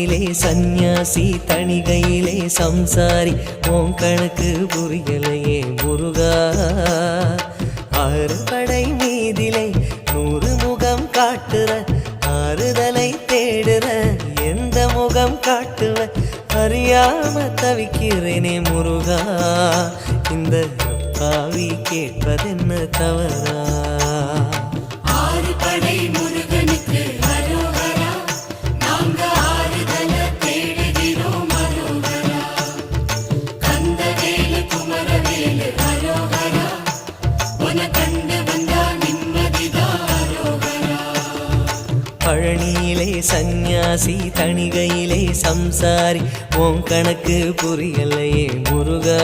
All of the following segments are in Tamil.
பழனியிலே சந்நியாசி தணிகையிலே சம்சாரி உன் கணக்கு புரியலையே முருகா ஆறு படை மீதிலே 100 முகம் காட்டுற ஆறுதலை தேடுற எந்த முகம் காட்டுவ அறியாம தவிக்கிறேனே முருகா இந்த பாவி கேட்பதென்ன தவறா ஆறு படை முருகனுக்கு அரோகரா நாங்க ஆறுதல தேடுகிறோம் அரோகரா கந்தவேலு குமரவேலு அரோகரா உன கண்டு வந்தா நிம்மதிதான் அரோகரா பழனியிலே சந்நியாசி தணிகையிலே சம்சாரி உன் கணக்கு புரியலையே முருகா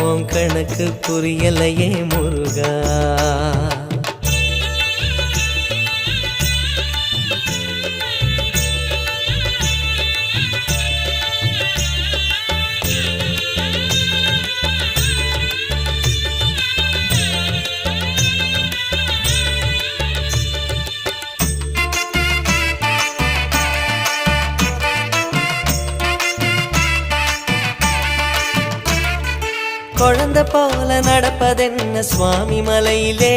உன் கணக்கு புரியலையே முருகா குழந்தை போல நடப்பதென்ன சுவாமி மலையிலே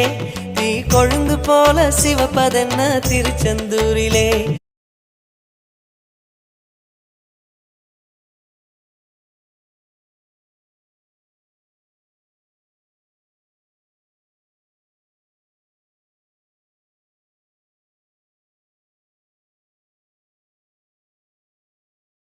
தீ கொழுந்து போல சிவப்பதென்ன திருச்செந்தூரிலே